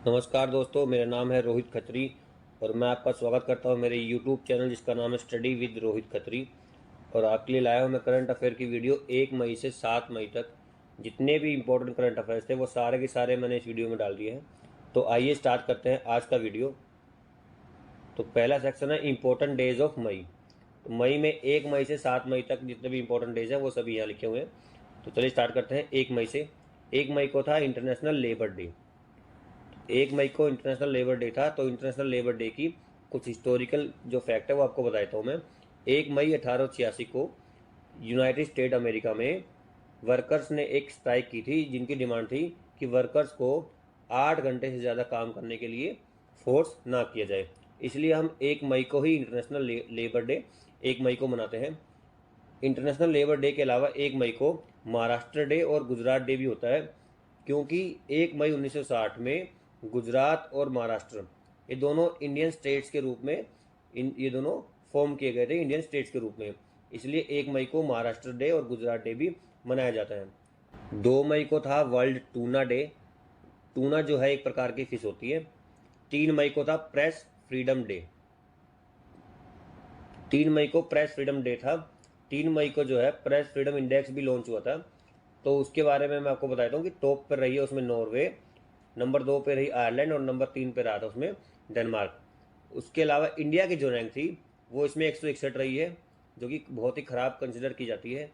नमस्कार दोस्तों, मेरा नाम है रोहित खत्री और मैं आपका स्वागत करता हूं मेरे YouTube चैनल जिसका नाम है स्टडी विद रोहित खत्री। और आपके लिए लाया हूं मैं करंट अफेयर की वीडियो 1 मई से 7 मई तक। जितने भी इंपॉर्टेंट करंट अफेयर्स थे वो सारे के सारे मैंने इस वीडियो में डाल दिए हैं। तो आइए स्टार्ट करते हैं आज का वीडियो। तो पहला सेक्शन है इंपॉर्टेंट डेज ऑफ मई। तो मई में 1 मई से 7 मई तक जितने भी इंपॉर्टेंट डेज हैं वो सभी यहाँ लिखे हुए हैं। तो चलिए स्टार्ट करते हैं 1 मई से। 1 मई को था इंटरनेशनल लेबर डे। 1 मई को इंटरनेशनल लेबर डे था। तो इंटरनेशनल लेबर डे की कुछ हिस्टोरिकल जो फैक्ट है वो आपको बताता हूँ मैं। 1 मई 1886 को यूनाइटेड स्टेट अमेरिका में वर्कर्स ने एक स्ट्राइक की थी जिनकी डिमांड थी कि वर्कर्स को 8 घंटे से ज़्यादा काम करने के लिए फोर्स ना किया जाए। इसलिए हम 1 मई को ही इंटरनेशनल लेबर डे 1 मई को मनाते हैं। इंटरनेशनल लेबर डे के अलावा 1 मई को महाराष्ट्र डे और गुजरात डे भी होता है, क्योंकि 1 मई 1960 में गुजरात और महाराष्ट्र ये दोनों इंडियन स्टेट्स के रूप में ये दोनों फॉर्म किए गए थे इंडियन स्टेट्स के रूप में। इसलिए 1 मई को महाराष्ट्र डे और गुजरात डे भी मनाया जाता है। 2 मई को था वर्ल्ड टूना डे। टूना जो है एक प्रकार की फिश होती है। 3 मई को था प्रेस फ्रीडम डे। 3 मई को प्रेस फ्रीडम डे था। 3 मई को जो है प्रेस फ्रीडम इंडेक्स भी लॉन्च हुआ था। तो उसके बारे में मैं आपको बताता हूँ कि टॉप पर रही है उसमें नॉर्वे, नंबर 2 पे रही आयरलैंड और नंबर 3 पे रहा था उसमें डेनमार्क। उसके अलावा इंडिया की जो रैंक थी वो इसमें 161 रही है, जो कि बहुत ही ख़राब कंसिडर की जाती है।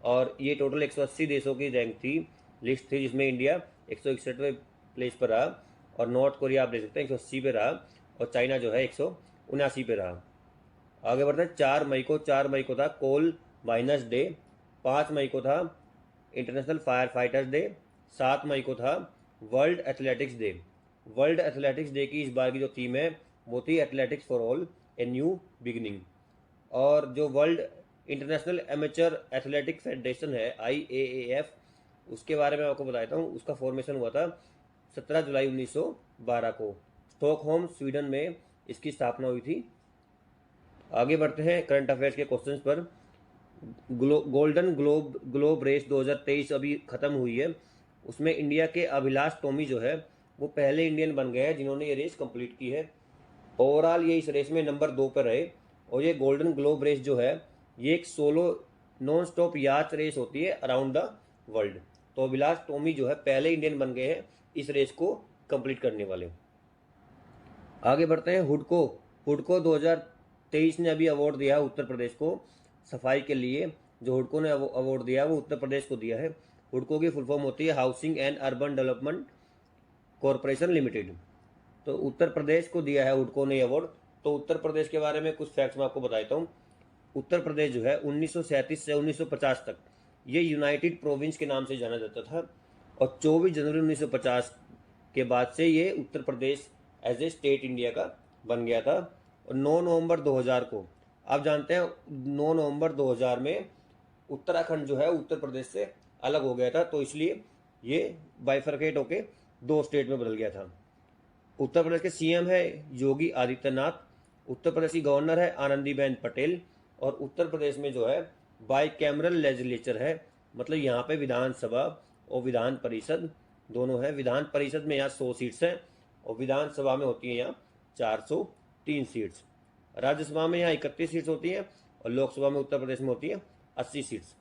और ये टोटल 180 देशों की रैंक थी, लिस्ट थी, जिसमें इंडिया 161वें प्लेस पर रहा। और नॉर्थ कोरिया आप देख सकते हैं 180 पे रहा और चाइना जो है 179 पे रहा। आगे बढ़ते हैं 4 मई को था कोल माइनस डे। 5 मई को था इंटरनेशनल फायर फाइटर्स डे। 7 मई को था world athletics day. World athletics day की इस बार की जो थीम है वो थी athletics for all a new beginning. और जो world international amateur athletic federation है IAAF, उसके बारे में आपको बताता हूँ। उसका फॉर्मेशन हुआ था 17 जुलाई 1912 को स्टॉकहोम स्वीडन में इसकी स्थापना हुई थी। आगे बढ़ते हैं करंट अफेयर्स के क्वेश्चंस पर। गोल्डन ग्लोब रेस 2023 अभी ख़त्म हुई है। उसमें इंडिया के अभिलाष टोमी जो है वो पहले इंडियन बन गए हैं जिन्होंने ये रेस कंप्लीट की है। ओवरऑल ये इस रेस में नंबर 2 पर रहे। और ये गोल्डन ग्लोब रेस जो है ये एक सोलो नॉन स्टॉप याच रेस होती है अराउंड द वर्ल्ड। तो अभिलाष टोमी जो है पहले इंडियन बन गए हैं इस रेस को कंप्लीट करने वाले। आगे बढ़ते हैं हुडको। हुडको 2023 ने अभी अवार्ड दिया है उत्तर प्रदेश को सफाई के लिए। जो हुडको ने अवार्ड दिया है वो उत्तर प्रदेश को दिया है। हुडको की फुल फॉर्म होती है housing and urban development corporation limited. तो उत्तर प्रदेश को दिया है हुडको ने अवार्ड। तो उत्तर प्रदेश के बारे में कुछ फैक्ट्स मैं आपको बताता हूँ। उत्तर प्रदेश जो है 1937 से 1950 तक ये यूनाइटेड प्रोविंस के नाम से जाना जाता था। और 24 जनवरी 1950 के बाद से ये Uttar Pradesh as a state India का बन गया था। और 9 नवंबर 2000 को आप जानते हैं 9 नवंबर 2000 में उत्तराखंड जो है उत्तर प्रदेश से अलग हो गया था। तो इसलिए ये बाइफरकेट होके 2 स्टेट में बदल गया था। उत्तर प्रदेश के CM है योगी आदित्यनाथ। उत्तर प्रदेश की गवर्नर है आनंदीबेन पटेल। और उत्तर प्रदेश में जो है बाईकैमरल लेजिस्लेचर है, मतलब यहाँ पे विधानसभा और विधान परिषद दोनों है। विधान परिषद में यहाँ 100 सीट्स हैं और विधानसभा में होती है यहाँ 403 सीट्स। राज्यसभा में यहाँ 31 सीट्स होती हैं और लोकसभा में उत्तर प्रदेश में होती है 80 सीट्स।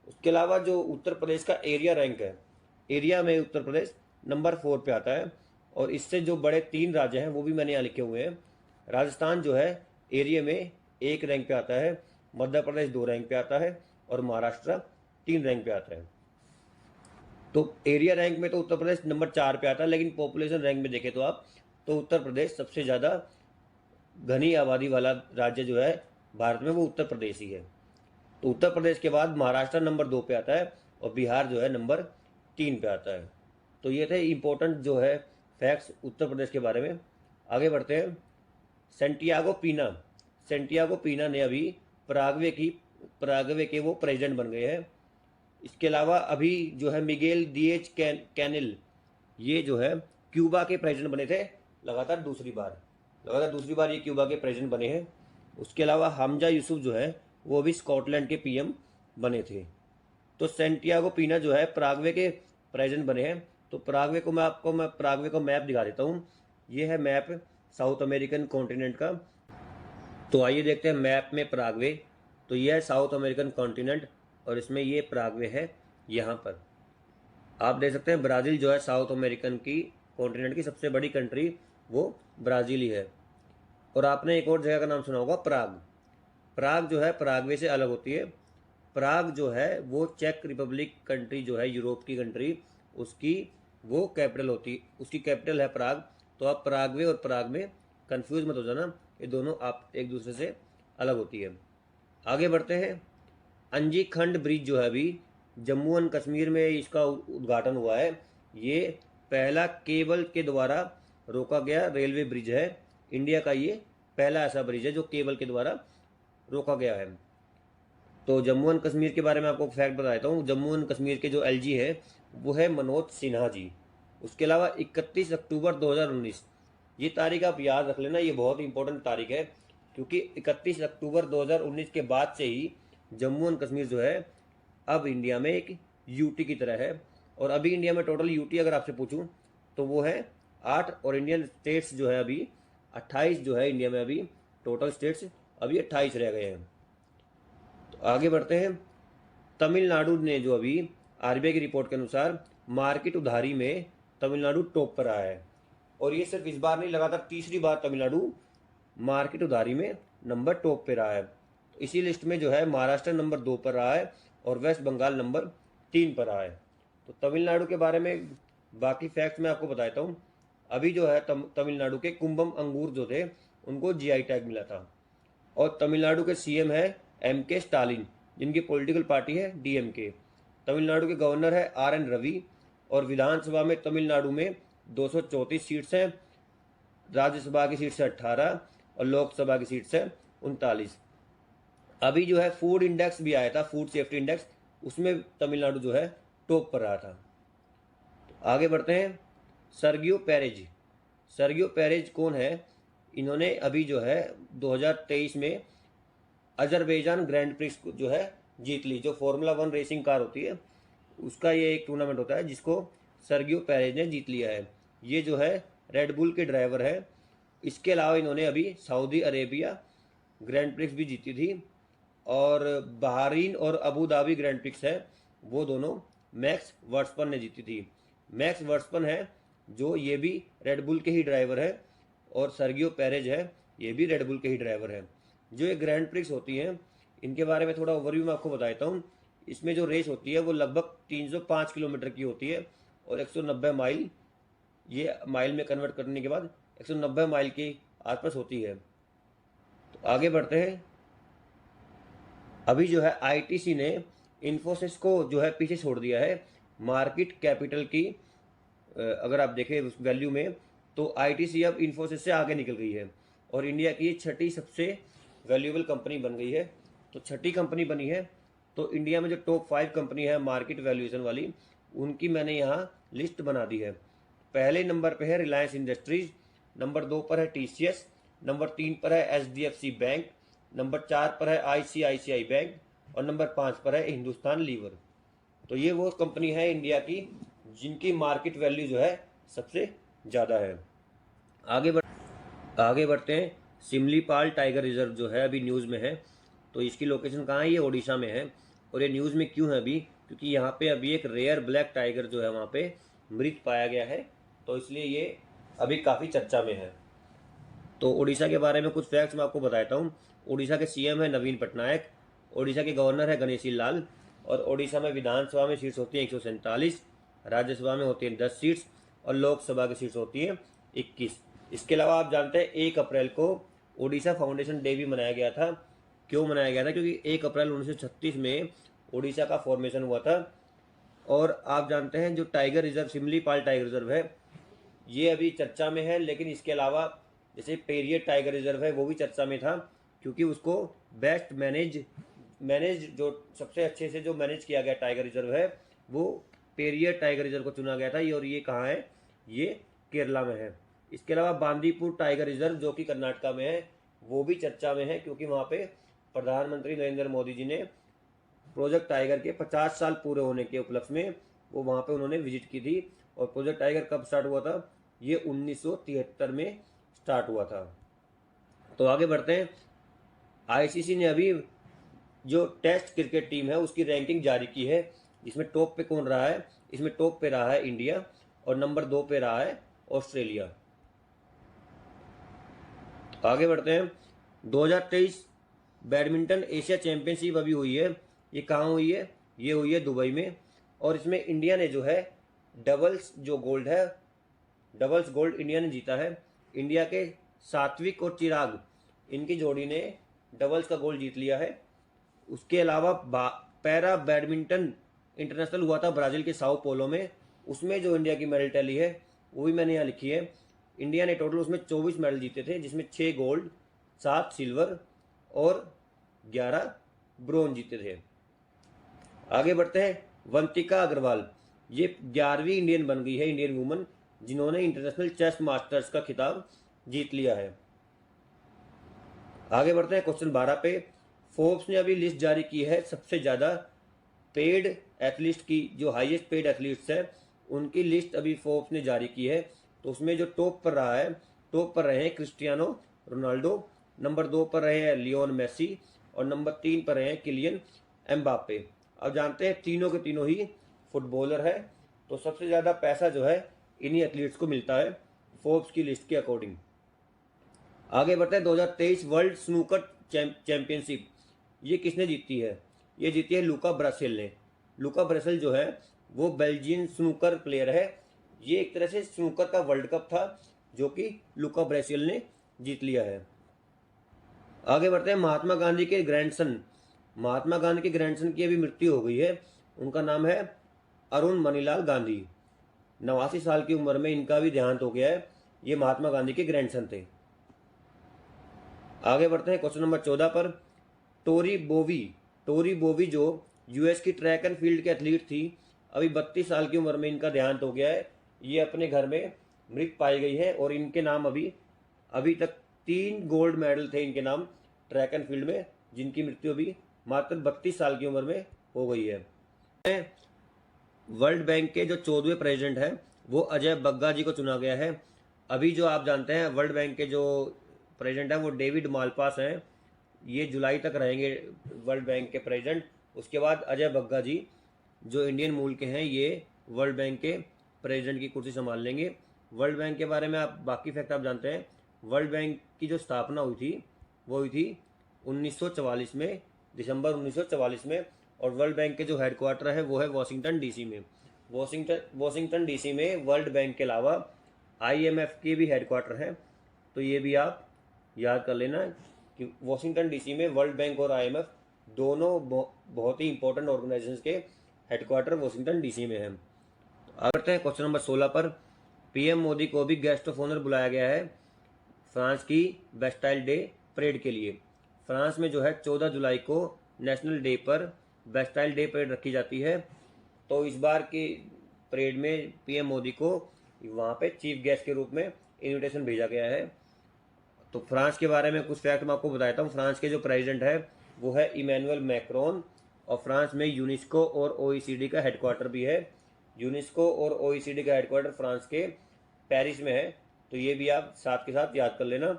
उसके अलावा जो उत्तर प्रदेश का एरिया रैंक है, एरिया में उत्तर प्रदेश नंबर 4 पे आता है। और इससे जो बड़े 3 राज्य हैं वो भी मैंने यहाँ लिखे हुए हैं। राजस्थान जो है एरिया में 1 रैंक पे आता है, मध्य प्रदेश 2 रैंक पे आता है और महाराष्ट्र 3 रैंक पे आता है। तो एरिया रैंक में तो उत्तर प्रदेश नंबर 4 पे आता है, लेकिन पॉपुलेशन रैंक में देखें तो आप तो उत्तर प्रदेश सबसे ज़्यादा घनी आबादी वाला राज्य जो है भारत में वो उत्तर प्रदेश ही है। तो उत्तर प्रदेश के बाद महाराष्ट्र नंबर 2 पे आता है और बिहार जो है नंबर 3 पे आता है। तो ये थे इम्पोर्टेंट जो है फैक्ट्स उत्तर प्रदेश के बारे में। आगे बढ़ते हैं। सेंटियागो पीना ने अभी पराग्वे के वो प्रेसिडेंट बन गए हैं। इसके अलावा अभी जो है मिगेल दिएज कैनिल ये जो है क्यूबा के प्रेसिडेंट बने थे लगातार दूसरी बार ये क्यूबा के प्रेसिडेंट बने हैं। उसके अलावा हमजा यूसुफ जो है वो भी स्कॉटलैंड के PM बने थे। तो सेंटियागो पीना जो है पराग्वे के प्रेसिडेंट बने हैं तो पराग्वे को मैं पराग्वे का मैप दिखा देता हूँ। ये है मैप साउथ अमेरिकन कॉन्टिनेंट का। तो आइए देखते हैं मैप में पराग्वे। तो ये है साउथ अमेरिकन कॉन्टिनेंट और इसमें ये पराग्वे है। यहाँ पर आप देख सकते हैं ब्राज़ील जो है साउथ अमेरिकन की कॉन्टिनेंट की सबसे बड़ी कंट्री, वो ब्राज़ील ही है। और आपने एक और जगह का नाम सुना होगा, प्राग। प्राग जो है पराग्वे से अलग होती है। प्राग जो है वो चेक रिपब्लिक कंट्री जो है, यूरोप की कंट्री, उसकी वो कैपिटल होती, उसकी कैपिटल है प्राग। तो आप पराग्वे और प्राग में कंफ्यूज मत हो जाना, ये दोनों आप एक दूसरे से अलग होती है। आगे बढ़ते हैं। अंजी खंड ब्रिज जो है अभी जम्मू एंड कश्मीर में इसका उद्घाटन हुआ है। ये पहला केबल के द्वारा रोका गया रेलवे ब्रिज है। इंडिया का ये पहला ऐसा ब्रिज है जो केबल के द्वारा रोका गया है। तो जम्मू एंड कश्मीर के बारे में आपको फैक्ट बताता हूँ। जम्मू एंड कश्मीर के जो एलजी है वो है मनोज सिन्हा जी। उसके अलावा 31 अक्टूबर 2019, ये तारीख आप याद रख लेना, ये बहुत इंपॉर्टेंट तारीख है, क्योंकि 31 अक्टूबर 2019 के बाद से ही जम्मू एंड कश्मीर जो है अब इंडिया में एक यूटी की तरह है। और अभी इंडिया में टोटल यूटी अगर आपसे पूछूं तो वो है 8, और इंडियन स्टेट्स जो है अभी 28 जो है इंडिया में अभी टोटल स्टेट्स अभी 28 रह गए हैं। तो आगे बढ़ते हैं। तमिलनाडु ने जो अभी आरबीआई की रिपोर्ट के अनुसार मार्केट उधारी में तमिलनाडु टॉप पर आया है। और ये सिर्फ इस बार नहीं, लगातार तीसरी बार तमिलनाडु मार्केट उधारी में नंबर टॉप पे रहा है। तो इसी लिस्ट में जो है महाराष्ट्र नंबर 2 पर रहा है और वेस्ट बंगाल नंबर 3 पर रहा है। तो तमिलनाडु के बारे में बाकी फैक्ट्स मैं आपको बताता हूँ। अभी जो है तमिलनाडु के कुंभम अंगूर जो थे उनको जीआई टैग मिला था। और तमिलनाडु के सीएम है एमके स्टालिन, जिनकी पॉलिटिकल पार्टी है डीएमके। तमिलनाडु के गवर्नर है आरएन रवि। और विधानसभा में तमिलनाडु में 234 सीट्स हैं, राज्यसभा की सीट्स है 18 और लोकसभा की सीट्स है 39। अभी जो है फूड इंडेक्स भी आया था, फूड सेफ्टी इंडेक्स, उसमें तमिलनाडु जो है टॉप पर रहा था। तो आगे बढ़ते हैं। Sergio Perez. सर्गियो पेरेज कौन है? इन्होंने अभी जो है 2023 में अजरबैजान ग्रैंड प्रिक्स जो है जीत ली। जो फॉर्मूला 1 रेसिंग कार होती है उसका ये एक टूर्नामेंट होता है जिसको सर्गियो पेरेज ने जीत लिया है। ये जो है रेडबुल के ड्राइवर है। इसके अलावा इन्होंने अभी सऊदी अरेबिया ग्रैंड प्रिक्स भी जीती थी, और बहरीन और अबू धाबी ग्रैंड प्रिक्स है वो दोनों मैक्स वर्स्टपन ने जीती थी। मैक्स वर्स्टपन है जो ये भी रेडबुल के ही ड्राइवर है, और सर्गियो पेरेज है ये भी रेडबुल के ही ड्राइवर है। जो ये ग्रैंड प्रिक्स होती हैं इनके बारे में थोड़ा ओवरव्यू मैं आपको बताता हूँ। इसमें जो रेस होती है वो लगभग 305 किलोमीटर की होती है और 190 माइल, ये माइल में कन्वर्ट करने के बाद 190 माइल के आसपास होती है। तो आगे बढ़ते हैं। अभी जो है आईटीसी ने इन्फोसिस को जो है पीछे छोड़ दिया है मार्केट कैपिटल की। अगर आप देखें उस वैल्यू में तो आईटीसी अब इन्फोसिस से आगे निकल गई है और इंडिया की छठी सबसे वैल्यूएबल कंपनी बन गई है। तो छठी कंपनी बनी है। तो इंडिया में जो टॉप 5 कंपनी है मार्केट वैल्यूएशन वाली, उनकी मैंने यहाँ लिस्ट बना दी है। पहले नंबर पे है रिलायंस इंडस्ट्रीज, नंबर 2 पर है टीसीएस, नंबर 3 पर है एचडीएफसी बैंक, नंबर 4 पर है आईसीआईसीआई बैंक और नंबर 5 पर है हिंदुस्तान लीवर। तो ये वो कंपनी है इंडिया की जिनकी मार्केट वैल्यू जो है सबसे ज़्यादा है। आगे बढ़ते हैं। सिमलीपाल टाइगर रिजर्व जो है अभी न्यूज़ में है। तो इसकी लोकेशन कहाँ है? ये ओडिशा में है। और ये न्यूज़ में क्यों है अभी? क्योंकि यहाँ पे अभी एक रेयर ब्लैक टाइगर जो है वहाँ पे मृत पाया गया है, तो इसलिए ये अभी काफ़ी चर्चा में है। तो उड़ीसा के बारे में कुछ फैक्ट्स मैं आपको बताता हूँ। उड़ीसा के सीएम है नवीन पटनायक, उड़ीसा के गवर्नर है गणेशी लाल, और उड़ीसा में विधानसभा में सीट्स होती हैं 147, राज्यसभा में होती हैं 10 सीट्स और लोकसभा की सीट्स होती हैं 21। इसके अलावा आप जानते हैं 1 अप्रैल को उड़ीसा फाउंडेशन डे भी मनाया गया था। क्यों मनाया गया था? क्योंकि 1 अप्रैल 1936 में उड़ीसा का फॉर्मेशन हुआ था। और आप जानते हैं जो tiger reserve Similipal tiger reserve है ये अभी चर्चा में है, लेकिन इसके अलावा जैसे पेरियर टाइगर रिजर्व है वो भी चर्चा में था, क्योंकि उसको बेस्ट मैनेज जो सबसे अच्छे से जो मैनेज किया गया टाइगर रिजर्व है वो पेरियर टाइगर रिजर्व को चुना गया था। और ये कहाँ है? ये केरला में है। इसके अलावा बांदीपुर टाइगर रिजर्व जो कि कर्नाटका में है वो भी चर्चा में है, क्योंकि वहाँ पे प्रधानमंत्री नरेंद्र मोदी जी ने प्रोजेक्ट टाइगर के 50 साल पूरे होने के उपलक्ष्य में वो वहाँ पे उन्होंने विजिट की थी और प्रोजेक्ट टाइगर कब स्टार्ट हुआ था? ये 1973 में स्टार्ट हुआ था। तो आगे बढ़ते हैं। आईसीसी ने अभी जो टेस्ट क्रिकेट टीम है उसकी रैंकिंग जारी की है। इसमें टॉप पे कौन रहा है? इसमें टॉप पे रहा है इंडिया और नंबर 2 पे रहा है ऑस्ट्रेलिया। आगे बढ़ते हैं। 2023 बैडमिंटन एशिया चैंपियनशिप अभी हुई है। ये कहाँ हुई है? ये हुई है दुबई में। और इसमें इंडिया ने जो है डबल्स जो गोल्ड है, डबल्स गोल्ड इंडिया ने जीता है। इंडिया के सात्विक और चिराग, इनकी जोड़ी ने डबल्स का गोल्ड जीत लिया है। उसके अलावा पैरा बैडमिंटन इंटरनेशनल हुआ था ब्राज़ील के साओ पोलो में, उसमें जो इंडिया की मेडल टैली है वो भी मैंने यहाँ लिखी है। इंडिया ने टोटल उसमें 24 मेडल जीते थे, जिसमें 6 गोल्ड, 7 सिल्वर और 11 ब्रोंज जीते थे। आगे बढ़ते हैं। वंतिका अग्रवाल, ये 11वीं इंडियन बन गई है, इंडियन वुमन, जिन्होंने इंटरनेशनल चेस मास्टर्स का खिताब जीत लिया है। आगे बढ़ते हैं क्वेश्चन 12 पे। फोर्ब्स ने अभी लिस्ट जारी की है सबसे ज़्यादा पेड एथलीट की, जो हाईएस्ट पेड एथलीट्स है उनकी लिस्ट अभी फोर्ब्स ने जारी की है। तो उसमें जो टॉप पर रहा है, टॉप पर रहे हैं क्रिस्टियानो रोनाल्डो, नंबर 2 पर रहे हैं लियोन मेसी और नंबर 3 पर रहे हैं किलियन एम्बापे। अब जानते हैं तीनों के तीनों ही फुटबॉलर है। तो सबसे ज़्यादा पैसा जो है इन्हीं एथलीट्स को मिलता है फोर्ब्स की लिस्ट के अकॉर्डिंग। आगे बढ़ते हैं। 2023 वर्ल्ड स्नूकर चैंपियनशिप ये किसने जीती है? ये जीती है लुका ब्रासेल ने। लुका ब्रासेल जो है वो बेल्जियन स्नूकर प्लेयर है। ये एक तरह से स्नूकर का वर्ल्ड कप था जो कि लुका ब्रासेल ने जीत लिया है। आगे बढ़ते हैं। महात्मा गांधी के ग्रैंडसन, महात्मा गांधी के ग्रैंडसन की अभी मृत्यु हो गई है। उनका नाम है अरुण मनीलाल गांधी। 89 साल की उम्र में इनका भी देहांत हो गया है। ये महात्मा गांधी के ग्रैंडसन थे। आगे बढ़ते हैं क्वेश्चन नंबर 14 पर। टोरी बोवी जो यूएस की ट्रैक एंड फील्ड के एथलीट थी, अभी 32 साल की उम्र में इनका देहांत हो गया है। ये अपने घर में मृत पाई गई है और इनके नाम अभी तक 3 गोल्ड मेडल थे इनके नाम ट्रैक एंड फील्ड में, जिनकी मृत्यु अभी मात्र 32 साल की उम्र में हो गई है। वर्ल्ड बैंक के जो 14वें प्रेसिडेंट हैं वो अजय बग्गा जी को चुना गया है। अभी जो आप जानते हैं वर्ल्ड बैंक के जो प्रेसिडेंट हैं वो डेविड मालपास हैं। ये जुलाई तक रहेंगे वर्ल्ड बैंक के प्रेसिडेंट। उसके बाद अजय बग्गा जी जो इंडियन मूल के हैं ये वर्ल्ड बैंक के प्रेसिडेंट की कुर्सी संभाल लेंगे। वर्ल्ड बैंक के बारे में आप बाकी फैक्ट आप जानते हैं। वर्ल्ड बैंक की जो स्थापना हुई थी वो हुई थी 1944 में, दिसंबर 1944 में। और वर्ल्ड बैंक के जो हेडक्वार्टर है वो है वॉशिंगटन डीसी में। वॉशिंगटन डीसी में वर्ल्ड बैंक के अलावा आईएमएफ के भी हेडक्वार्टर हैं। तो ये भी आप याद कर लेना कि वॉशिंगटन डीसी में वर्ल्ड बैंक और आईएमएफ दोनों बहुत ही इंपॉर्टेंट ऑर्गेनाइजेशंस के हेडक्वार्टर वॉशिंगटन डीसी में हैं। आगे बढ़ते हैं क्वेश्चन नंबर 16 पर। पीएम मोदी को भी गेस्ट ऑफ ऑनर बुलाया गया है फ्रांस की बेस्टाइल डे परेड के लिए। फ्रांस में जो है 14 जुलाई को नेशनल डे पर बेस्टाइल डे परेड रखी जाती है। तो इस बार की परेड में पीएम मोदी को वहाँ पे चीफ गेस्ट के रूप में इन्विटेशन भेजा गया है। तो फ्रांस के बारे में कुछ फैक्ट मैं आपको बताता हूँ। फ्रांस के जो प्रेसिडेंट है वो है इमैनुअल मैक्रोन और फ्रांस में यूनेस्को और ओईसीडी का हेडक्वार्टर भी है। यूनेस्को और ओईसीडी का हेडक्वार्टर फ्रांस के पेरिस में है। तो ये भी आप साथ के साथ याद कर लेना।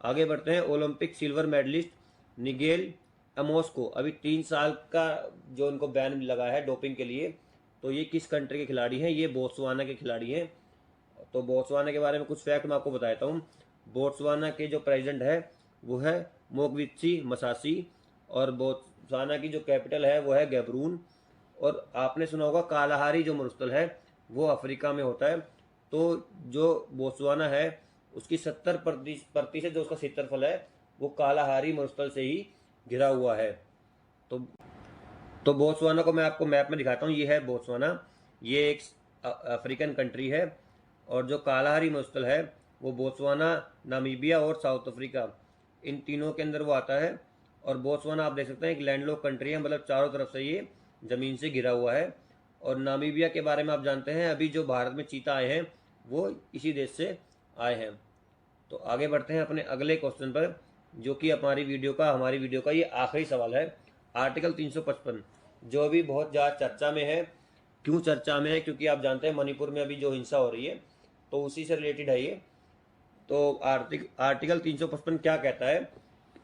आगे बढ़ते हैं। Olympic silver medallist Nigel Amos को अभी 3 साल का जो उनको बैन लगा है डोपिंग के लिए। तो ये किस कंट्री के खिलाड़ी हैं? ये बोत्सवाना के खिलाड़ी हैं। तो बोत्सवाना के बारे में कुछ फैक्ट मैं आपको बताता हूँ। बोत्सवाना के जो प्रेसिडेंट है वो है मोकवित्सी मसासी और बोत्सवाना की जो कैपिटल है वो है गैबरून। और आपने सुना होगा कालाहारी जो मरुस्थल है वो अफ्रीका में होता है। तो जो बोत्सवाना है उसकी 70% जो उसका क्षेत्रफल है वो कालाहारी मरुस्थल से ही घिरा हुआ है। तो बोत्सवाना को मैं आपको मैप में दिखाता हूँ। ये है बोत्सवाना, ये एक अफ्रीकन कंट्री है। और जो कालाहारी मरुस्थल है वो बोत्सवाना, नामीबिया और साउथ अफ्रीका, इन तीनों के अंदर वो आता है। और बोत्सवाना आप देख सकते हैं एक लैंडलॉक कंट्री है, मतलब चारों तरफ से ये ज़मीन से घिरा हुआ है। और नामीबिया के बारे में आप जानते हैं अभी जो भारत में चीता आए हैं वो इसी देश से आए हैं। तो आगे बढ़ते हैं अपने अगले क्वेश्चन पर, जो कि हमारी वीडियो का ये आखिरी सवाल है। आर्टिकल 355 जो अभी बहुत ज़्यादा चर्चा में है क्यों चर्चा में है, क्योंकि आप जानते हैं मणिपुर में अभी जो हिंसा हो रही है तो उसी से रिलेटेड है ये। तो आर्टिकल 355 क्या कहता है,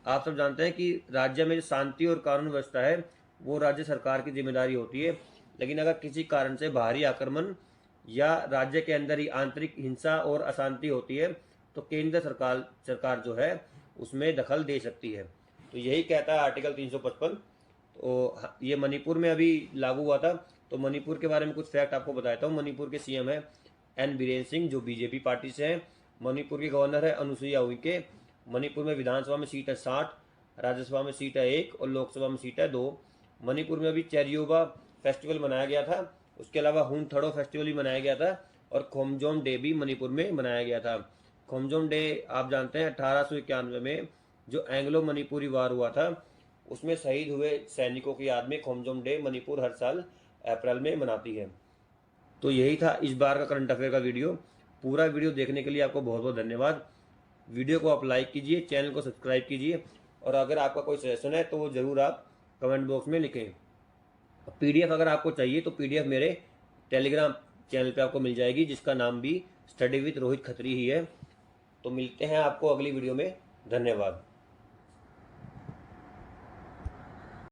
आप सब जानते हैं कि राज्य में जो शांति और कानून व्यवस्था है वो राज्य सरकार की जिम्मेदारी होती है, लेकिन अगर किसी कारण से बाहरी आक्रमण या राज्य के अंदर ही आंतरिक हिंसा और अशांति होती है तो केंद्र सरकार जो है उसमें दखल दे सकती है। तो यही कहता है आर्टिकल 355। तो ये मणिपुर में अभी लागू हुआ था। तो मणिपुर के बारे में कुछ फैक्ट आपको बताता हूँ। मणिपुर के सीएम है एन बीरेन सिंह, जो बीजेपी पार्टी से हैं। मणिपुर के गवर्नर है अनुसुईया उइके। मणिपुर में विधानसभा में सीट है 60, राज्यसभा में सीट है 1 और लोकसभा में सीट है 2। मणिपुर में अभी चेरियोबा फेस्टिवल मनाया गया था, उसके अलावा हुनथड़ो फेस्टिवल भी मनाया गया था और खोमजोम डे भी मणिपुर में मनाया गया था। खोमजोम डे आप जानते हैं 1891 में जो एंग्लो मणिपुरी वार हुआ था उसमें शहीद हुए सैनिकों की याद में खोमजोम डे मणिपुर हर साल अप्रैल में मनाती है। तो यही था इस बार का करंट अफेयर का वीडियो। पूरा वीडियो देखने के लिए आपको बहुत बहुत धन्यवाद। वीडियो को आप लाइक कीजिए, चैनल को सब्सक्राइब कीजिए और अगर आपका कोई सजेशन है तो वो ज़रूर आप कमेंट बॉक्स में लिखें। पीडीएफ अगर आपको चाहिए तो पीडीएफ मेरे टेलीग्राम चैनल पे आपको मिल जाएगी, जिसका नाम भी स्टडी विद रोहित खत्री ही है। तो मिलते हैं आपको अगली वीडियो में। धन्यवाद।